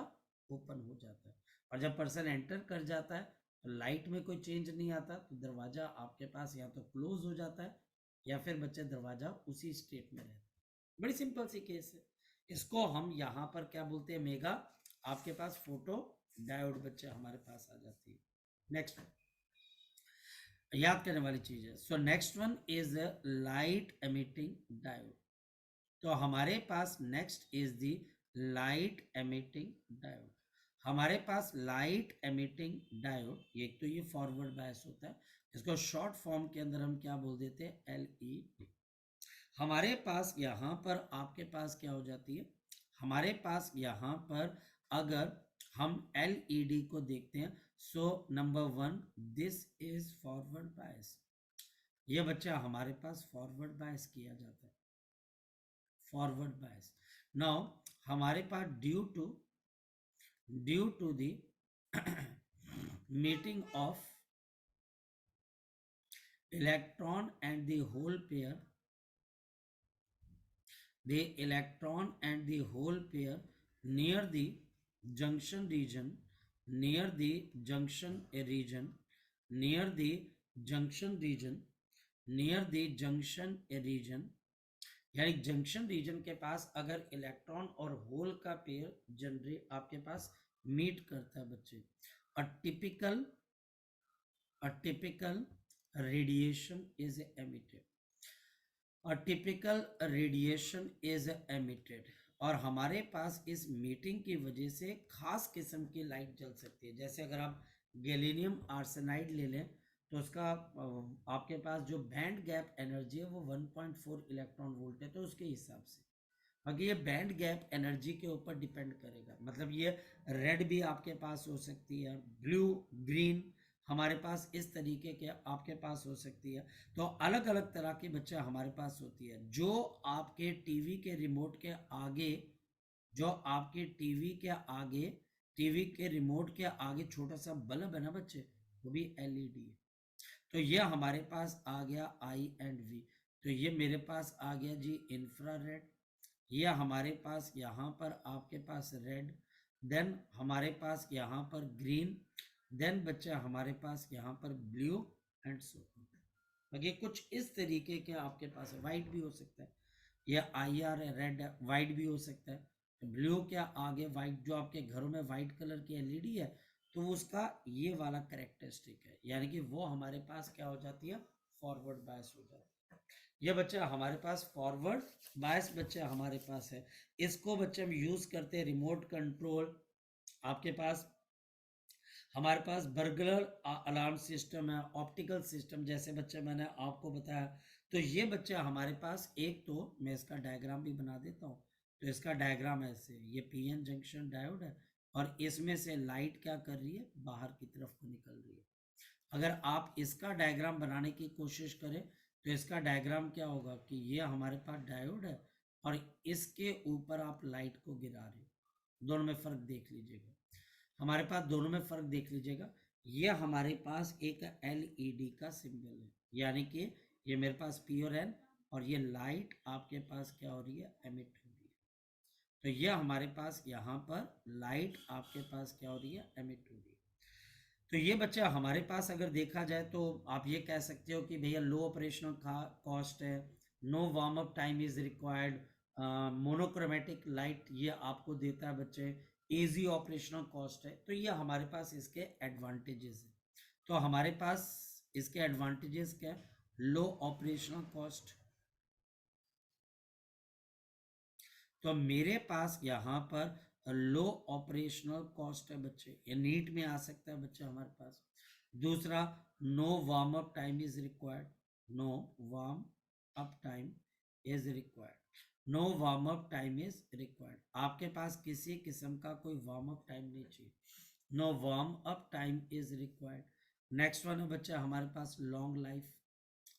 ओपन हो जाता है। और जब पर्सन एंटर कर जाता है तो लाइट में कोई चेंज नहीं आता, तो दरवाजा आपके पास या तो क्लोज हो जाता है या फिर बच्चे दरवाजा उसी स्टेट में रहता है। बड़ी सिंपल सी केस है। इसको हम यहाँ पर क्या बोलते हैं, मेगा। आपके पास फोटो डायोड बच्चे हमारे पास आ जाती है। नेक्स्ट याद करने वाली चीज है। So next one is light emitting diode. तो हमारे पास next is the light emitting diode. हमारे पास लाइट एमिटिंग डायोड, एक तो ये फॉरवर्ड बायस होता है, इसको शॉर्ट फॉर्म के अंदर हम क्या बोल देते हैं, एलईडी। हमारे पास यहाँ पर आपके पास क्या हो जाती है, हमारे पास यहाँ पर अगर हम एलईडी को देखते हैं, so number one this is forward bias. ये बच्चा हमारे पास फॉरवर्ड बायस किया जाता है, फॉरवर्ड बायस। नाउ हमारे पास due to the meeting of electron and the hole pair, the electron and the hole pair near the junction region, near the junction region, near the junction region, near the junction region, यानी junction reason के पास अगर electron और whole का pair generate आपके पास meet करता है बच्चे, a typical radiation is emitted, a typical radiation is emitted. और हमारे पास इस मीटिंग की वजह से खास किस्म की लाइट जल सकती है। जैसे अगर आप गैलीनियम आर्सेनाइड ले लें तो उसका आपके पास जो बैंड गैप एनर्जी है वो 1.4 इलेक्ट्रॉन वोल्ट है, तो उसके हिसाब से बाकी ये बैंड गैप एनर्जी के ऊपर डिपेंड करेगा। मतलब ये रेड भी आपके पास हो सकती है, ब्लू ग्रीन हमारे पास इस तरीके के आपके पास हो सकती है। तो अलग अलग तरह की बच्चा हमारे पास होती है। जो आपके टीवी के रिमोट के आगे, जो आपके टीवी के आगे, टीवी के रिमोट के आगे छोटा सा बल्ब है ना बच्चे, वो भी एलईडी है। तो ये हमारे पास आ गया आई एंड वी। तो ये मेरे पास आ गया जी इंफ्रारेड, ये हमारे पास यहाँ पर आपके पास रेड, देन हमारे पास यहाँ पर ग्रीन, देन बच्चा हमारे पास यहाँ पर ब्लू एंड सो। ये कुछ इस तरीके के आपके पास है। वाइट भी हो सकता है, ये आई आर है, रेड है, वाइट भी हो सकता है। तो ब्लू क्या आगे वाइट, जो आपके घरों में वाइट कलर की एलईडी है तो उसका ये वाला कैरेक्टरिस्टिक है, यानी कि वो हमारे पास क्या हो जाती है, फॉरवर्ड बायस हो जाती है। ये बच्चा हमारे पास फॉरवर्ड बायस बच्चा हमारे पास है। इसको बच्चे हम यूज करते हैं रिमोट कंट्रोल। आपके पास हमारे पास बर्गलर अलार्म सिस्टम है, ऑप्टिकल सिस्टम, जैसे बच्चे मैंने आपको बताया। तो ये बच्चा हमारे पास, एक तो मैं इसका डायग्राम भी बना देता हूँ। तो इसका डायग्राम ऐसे, ये पीएन जंक्शन डायोड है और इसमें से लाइट क्या कर रही है, बाहर की तरफ को निकल रही है। अगर आप इसका डायग्राम बनाने की कोशिश करें तो इसका डायग्राम क्या होगा कि ये हमारे पास डायोड है और इसके ऊपर आप लाइट को गिरा रहे हो। दोनों में फर्क देख लीजिएगा, हमारे पास दोनों में फर्क देख लीजिएगा। ये हमारे पास एक एलईडी का सिंबल है, यानी कि ये मेरे पास पी और एन, और ये लाइट आपके पास क्या हो रही है, एमिट हो रही है। तो ये हमारे पास यहाँ पर लाइट आपके पास क्या हो रही है, एमिट हो रही है। तो ये बच्चा हमारे पास अगर देखा जाए तो आप ये कह सकते हो कि भैया लो ऑपरेशनल कॉस्ट है, no warm up time is required, monochromatic light ये आपको देता है बच्चे, इजी ऑपरेशनल कॉस्ट है। तो ये हमारे पास इसके एडवांटेजेस है। तो हमारे पास इसके एडवांटेजेस क्या है, लो ऑपरेशनल कॉस्ट। तो मेरे पास यहाँ पर लो ऑपरेशनल कॉस्ट है बच्चे, ये नीट में आ सकता है बच्चे हमारे पास। दूसरा, no warm up time is required, no warm up time is required, no warm up time is required, आपके पास किसी किस्म का कोई वार्म अप टाइम नहीं चाहिए, no warm up time is required. Next one है बच्चा हमारे पास लॉन्ग लाइफ,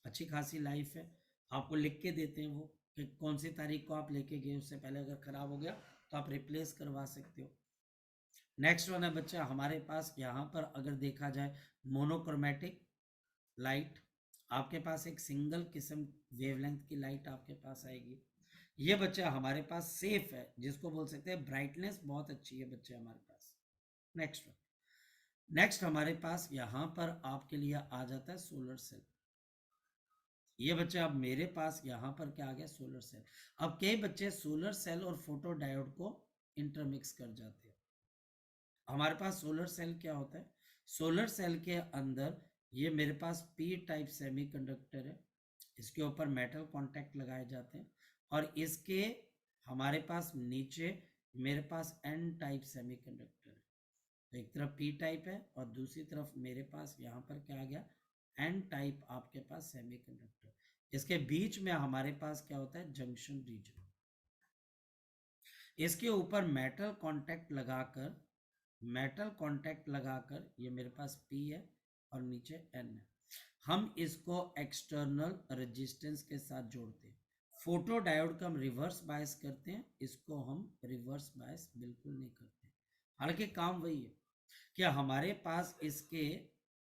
अच्छी खासी लाइफ है, आपको लिख के देते हैं वो कि कौन सी तारीख को आप लेके गए, उससे पहले अगर खराब हो गया तो आप रिप्लेस करवा सकते हो। नेक्स्ट वन है बच्चा हमारे पास यहाँ पर अगर देखा जाए मोनोक्रोमेटिक लाइट, आपके पास एक सिंगल किस्म वेवलेंथ की लाइट आपके पास आएगी। ये बच्चा हमारे पास सेफ है, जिसको बोल सकते हैं ब्राइटनेस बहुत अच्छी है बच्चे हमारे पास। नेक्स्ट वन, नेक्स्ट हमारे पास यहाँ पर आपके लिए आ जाता है सोलर सेल। ये बच्चे अब मेरे पास यहाँ पर क्या आ गया, सोलर सेल। अब कई बच्चे सोलर सेल और फोटो डायोड को इंटरमिक्स कर जाते हैं। हमारे पास सोलर सेल क्या होता है, सोलर सेल के अंदर ये मेरे पास पी टाइप सेमीकंडक्टर है, इसके ऊपर मेटल कांटेक्ट लगाए जाते हैं, और इसके हमारे पास नीचे मेरे पास एन टाइप सेमीकंडक्टर है। तो एक तरफ पी टाइप है और दूसरी तरफ मेरे पास यहाँ पर क्या आ गया, एन टाइप आपके पास सेमीकंडक्टर। इसके बीच में हमारे पास क्या होता है, जंक्शन रीजन। इसके ऊपर मेटल कांटेक्ट लगाकर, मेटल कांटेक्ट लगाकर ये मेरे पास पी है और नीचे एन है, हम इसको एक्सटर्नल रेजिस्टेंस के साथ जोड़ते हैं। फोटो डायोड का हम रिवर्स बायस करते हैं, इसको हम रिवर्स बायस बिल्कुल नहीं करते। हालांकि काम वही है कि हमारे पास इसके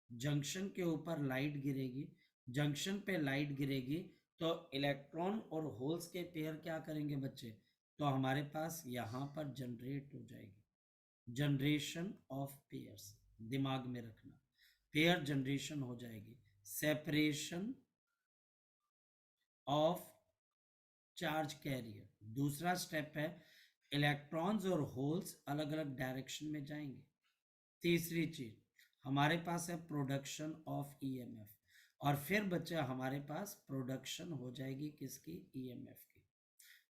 जंक्शन के ऊपर लाइट गिरेगी, जंक्शन पे लाइट गिरेगी तो इलेक्ट्रॉन और होल्स के पेयर क्या करेंगे बच्चे, तो हमारे पास यहाँ पर जनरेट हो जाएगी, जनरेशन ऑफ पेयर्स, दिमाग में रखना, पेयर जनरेशन हो जाएगी, सेपरेशन ऑफ चार्ज कैरियर। दूसरा स्टेप है इलेक्ट्रॉन्स और होल्स अलग अलग डायरेक्शन में जाएंगे। तीसरी चीज हमारे पास है प्रोडक्शन ऑफ ईएमएफ, और फिर बच्चा हमारे पास प्रोडक्शन हो जाएगी किसकी, ईएमएफ की।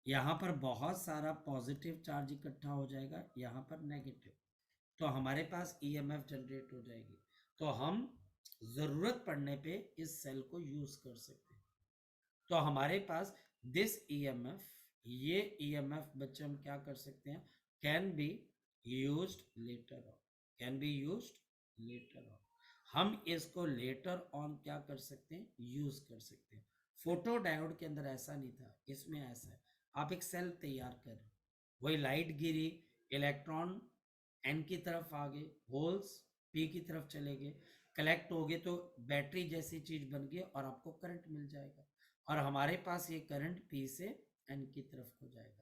यहाँ पर बहुत सारा पॉजिटिव चार्ज इकट्ठा हो जाएगा, यहाँ पर नेगेटिव, तो हमारे पास ईएमएफ जनरेट हो जाएगी। तो हम जरूरत पड़ने पे इस सेल को यूज कर सकते हैं। तो हमारे पास दिस ईएमएफ, ये ईएमएफ बच्चे हम क्या कर सकते हैं, can be used later on, can be used later on, हम इसको लेटर ऑन क्या कर सकते हैं, यूज कर सकते हैं। फोटो डायोड के अंदर ऐसा नहीं था, इसमें ऐसा है, आप एक सेल तैयार कर रहे, वही लाइट गिरी, इलेक्ट्रॉन एन की तरफ आ गए, होल्स पी की तरफ चले गए, कलेक्ट हो गए तो बैटरी जैसी चीज बन गई और आपको करंट मिल जाएगा, और हमारे पास ये करंट पी से एन की तरफ हो जाएगा।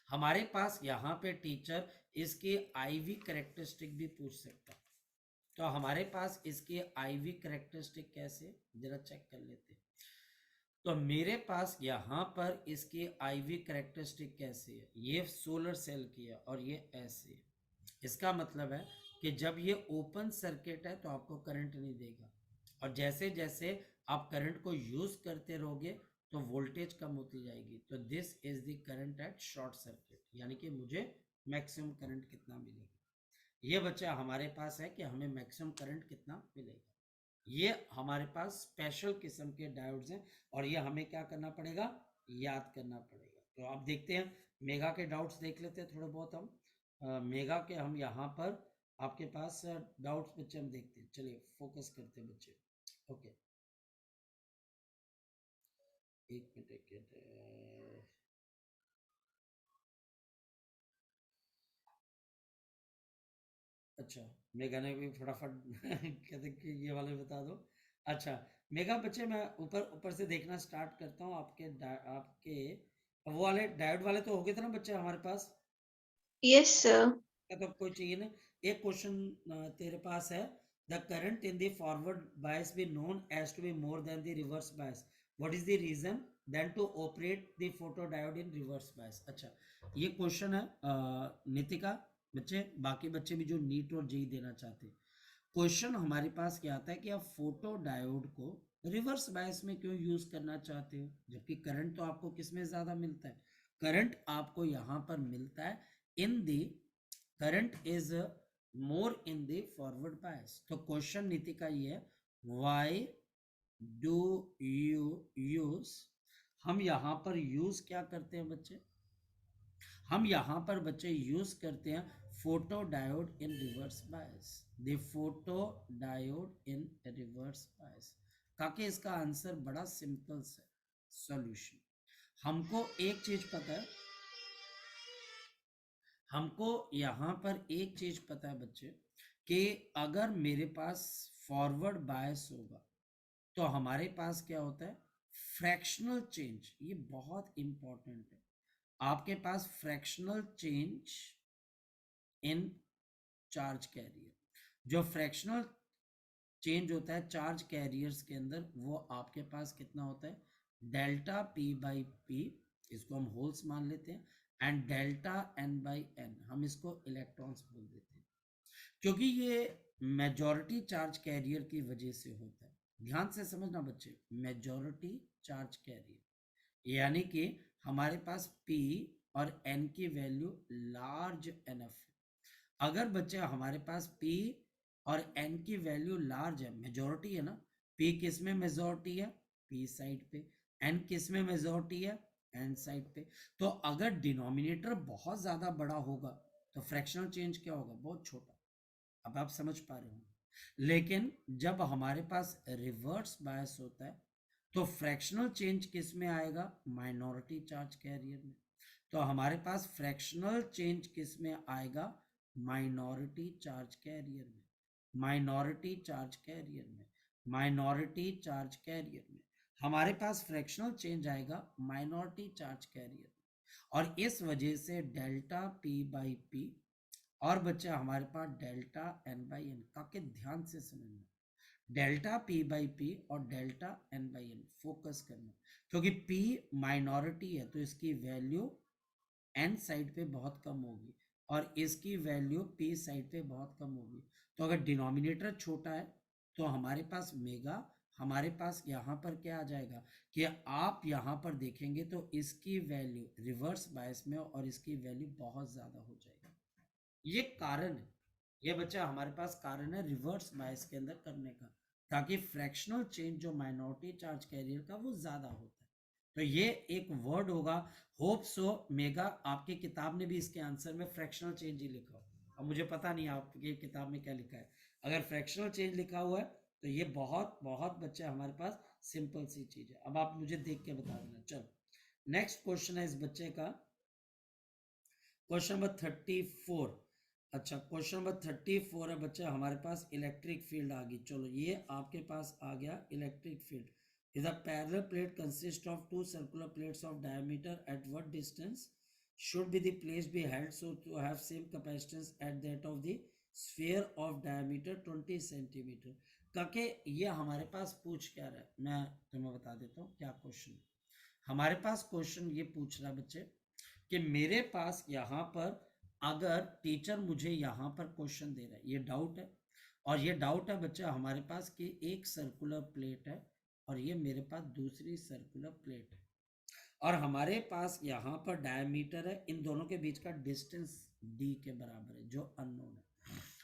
हमारे पास यहाँ पे टीचर इसकी आईवी कैरेक्टरिस्टिक भी पूछ सकता है। तो हमारे पास इसकी आईवी कैरेक्टरिस्टिक कैसे, जरा चेक कर लेते हैं। तो मेरे पास यहाँ पर इसकी आईवी कैरेक्टरिस्टिक कैसे है, ये सोलर सेल की है और ये ऐसे है। इसका मतलब है कि जब ये ओपन सर्किट है तो आपको करंट नहीं देगा, और जैसे जैसे आप करंट को यूज करते रहोगे तो वोल्टेज कम होती जाएगी। तो this is the current at short circuit, यानी कि मुझे मैक्सिमम करंट कितना मिलेगा, ये बच्चा हमारे पास है कि हमें मैक्सिमम करंट कितना मिलेगा। ये हमारे पास स्पेशल किस्म के डायोड्स हैं, और ये हमें क्या करना पड़ेगा, याद करना पड़ेगा। तो आप देखते हैं मेगा के डाउट्स देख लेते हैं थोड़े बहुत हम, मेगा के हम यहाँ पर आपके पास डाउट्स बच्चे हम देखते हैं, चलिए फोकस करते हैं बच्चे। ओके, एक मिनट, अच्छा, मेगा ने भी फटाफट कहते कि ये वाले बता दो। अच्छा, मेगा बच्चे मैं ऊपर ऊपर से देखना स्टार्ट करता हूँ आपके आपके अब वो वाले डायोड वाले तो हो गए थे ना बच्चे हमारे पास, यस सर। क्या तो कोई चाहिए ना। एक क्वेश्चन तेरे पास है, the current in the forward bias be known as to be more than the reverse bias, what is the reason then to operate the photo diode in reverse bias. अच्छा, ये क्वेश्चन है नितिका, बच्चे बाकी बच्चे भी जो नीट और JEE देना चाहते हैं, क्वेश्चन हमारे पास क्या आता है कि आप फोटो डायोड को रिवर्स बायस में क्यों यूज करना चाहते हो, जबकि करंट तो आपको किसमें ज्यादा मिलता है, करंट आपको यहां पर मिलता है in the, current is more in the forward bias. तो क्वेश्चन नीति का ये है, व्हाई डू यू यूज, हम यहां पर यूज क्या करते हैं बच्चे, हम यहां पर बच्चे यूज करते हैं photo diode in reverse bias, the photo diode in reverse बायस। ताकि इसका आंसर बड़ा सिंपल है, सॉल्यूशन। हमको एक चीज पता है, हमको यहां पर एक चीज पता है बच्चे, कि अगर मेरे पास फॉरवर्ड बायस होगा तो हमारे पास क्या होता है, फ्रैक्शनल चेंज, ये बहुत इंपॉर्टेंट है, आपके पास fractional change in charge carrier, जो फ्रैक्शनल चेंज होता है चार्ज कैरियर्स के अंदर, वो आपके पास कितना होता है, डेल्टा पी बाई पी, इसको हम होल्स मान लेते हैं, and delta N by N, हम इसको इलेक्ट्रॉन्स बोल देते हैं, क्योंकि ये मेजॉरिटी चार्ज कैरियर की वजह से होता है। ध्यान से समझना बच्चे, मेजॉरिटी चार्ज कैरियर यानी कि हमारे पास P और N की वैल्यू लार्ज एनफ है। अगर बच्चे हमारे पास P और N की वैल्यू लार्ज है, मेजॉरिटी है ना, P किस में मेजॉरिटी है, P साइड पे, N किस में मेजॉरिटी है, N साइड पे, तो अगर डिनोमिनेटर बहुत ज्यादा बड़ा होगा तो फ्रैक्शनल चेंज क्या होगा, बहुत छोटा। अब आप समझ पा रहे हो, लेकिन जब हमारे पास रिवर्स बायस होता है तो फ्रैक्शनल चेंज किस में आएगा, माइनॉरिटी चार्ज कैरियर में। तो हमारे पास फ्रैक्शनल चेंज किस में आएगा, माइनॉरिटी चार्ज कैरियर में, माइनॉरिटी चार्ज कैरियर में, माइनॉरिटी चार्ज कैरियर में हमारे पास फ्रैक्शनल चेंज आएगा माइनॉरिटी चार्ज कैरियर में। और इस वजह से डेल्टा पी बाई पी, और बच्चा हमारे पास डेल्टा एन बाई एन, काके ध्यान से समझना, डेल्टा पी बाई पी और delta N by N focus करना, क्योंकि पी माइनॉरिटी है तो इसकी वैल्यू एन साइड पे बहुत कम होगी और इसकी वैल्यू पी साइड पे बहुत कम होगी। तो अगर डिनोमिनेटर छोटा है तो हमारे पास मेगा, हमारे पास यहाँ पर क्या आ जाएगा कि आप यहाँ पर देखेंगे तो इसकी वैल्यू रिवर्स बायस में और इसकी वैल्यू बहुत ज्यादा हो जाएगी। ये कारण है, ये बच्चा हमारे पास कारण है रिवर्स बायस के अंदर करने का, ताकि फ्रैक्शनल चेंज जो माइनॉरिटी चार्ज कैरियर का वो ज्यादा होता है। तो ये एक वर्ड होगा, होप सो मेगा आपकी किताब ने भी इसके आंसर में फ्रैक्शनल चेंज ही लिखा हो। अब मुझे पता नहीं आपकी किताब में क्या लिखा है, अगर फ्रैक्शनल चेंज लिखा हुआ है तो ये बहुत बहुत बच्चे हमारे पास सिंपल सी चीज है। अब आप मुझे देख के बता देना। चलो नेक्स्ट क्वेश्चन है इस बच्चे का, क्वेश्चन नंबर 34। अच्छा क्वेश्चन नंबर 34 है बच्चा हमारे पास, इलेक्ट्रिक फील्ड आ गई। चलो ये आपके पास आ गया electric field. Is a parallel plate consist of two circular plates of diameter at what distance should be the place be held so to have same capacitance at that of the sphere of diameter 20 centimetre. काके ये हमारे पास पूछ क्या रहा है, मैं तुम्हें बता देता हूँ क्या क्वेश्चन हमारे पास। क्वेश्चन ये पूछ रहा है बच्चे कि मेरे पास यहाँ पर अगर टीचर मुझे यहाँ पर क्वेश्चन दे रहा है, ये डाउट है, और ये डाउट है बच्चा हमारे पास कि एक सर्कुलर प्लेट है और ये मेरे पास दूसरी सर्कुलर प्लेट है, और हमारे पास यहाँ पर डायमीटर है, इन दोनों के बीच का डिस्टेंस डी के बराबर है जो अननोन है,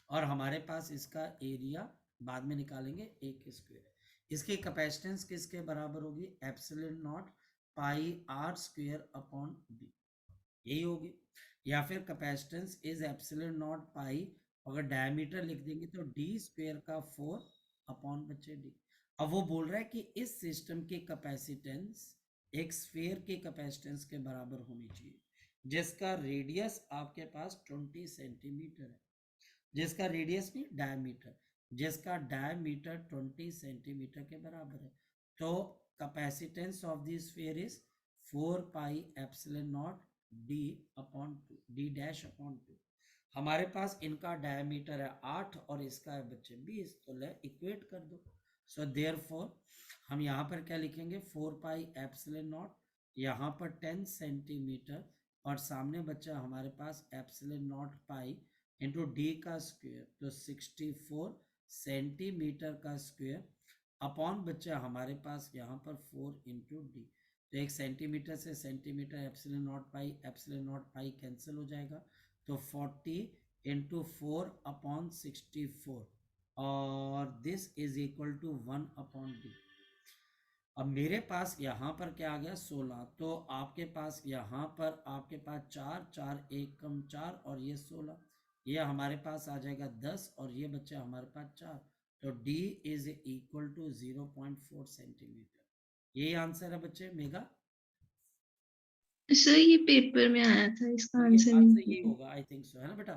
और हमारे पास इसका एरिया बाद में निकालेंगे एक स्क्वायर है। इसकी कैपेसिटेंस किसके बराबर होगी, epsilon naught pi R square upon B, यही होगी। या फिर capacitance is epsilon naught pi, अगर डायमीटर लिख देंगे तो डी स्क्वायर का 4 अपॉन बच्चे डी। अब वो बोल रहा है कि इस सिस्टम की कैपेसिटेंस एक स्फीयर के कैपेसिटेंस के बराबर होनी चाहिए, जिसका रेडियस आपके पास 20 सेंटीमीटर है, जिसका रेडियस नहीं डायमीटर, जिसका डायमीटर 20 सेंटीमीटर के बराबर है। तो capacitance of the sphere is 4 pi epsilon not D upon 2 D dash upon 2। हमारे पास इनका डायमीटर है 8 और इसका है बच्चे 20, तो ले इक्वेट कर दो। सो देयरफॉर हम यहाँ पर क्या लिखेंगे, 4 पाई एप्सिलॉन नॉट, यहाँ पर 10 सेंटीमीटर और सामने बच्चा हमारे पास epsilon naught pi into D का स्क्वायर, तो 64 सेंटीमीटर का स्क्वायर अपॉन बच्चा हमारे पास यहाँ पर 4 इंटू डी। तो 1 सेंटीमीटर से centimetre epsilon naught pi cancel हो जाएगा, तो 40 इंटू 4 अपॉन 64 और this is equal to 1 upon D. अब मेरे पास यहाँ पर क्या आ गया 16, तो आपके पास यहाँ पर आपके पास 4 4 1 कम 4 और ये 16, ये हमारे पास आ जाएगा 10 और ये बच्चा हमारे पास 4, तो D is equal to 0.4 centimetre. यही आंसर है बच्चे मेगा। सर ये पेपर में आया था, इसका ये आंसर आंसर नहीं यही पता। होगा, आई थिंक सो, है ना बेटा।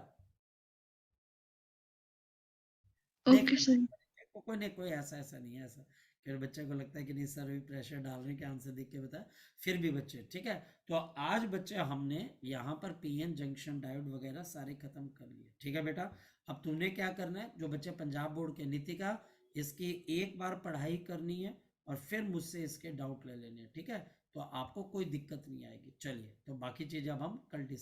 देख ओके लेना सर। एक बार, देखो कोई नहीं, कोई ऐसा ऐसा नहीं है ऐसा कि बच्चे को लगता है कि नहीं सर भी प्रेशर डाल रहे हैं कि आंसर देख के बता, फिर भी बच्चे ठीक है। तो आज बच्चे हमने यहाँ पर पीएन जंक्शन डायोड वगैरह सारे खत्म कर लिए, ठीक है बेटा। अब तुमने क्या करना है, जो बच्चे पंजाब बोर्ड के नीतिका, इसकी एक बार पढ़ाई करनी है और फिर मुझसे इसके डाउट ले लेने हैं, ठीक है। तो आपको कोई दिक्कत नहीं आएगी। चलिए, तो बाकी चीजें अब हम कल डिस्कस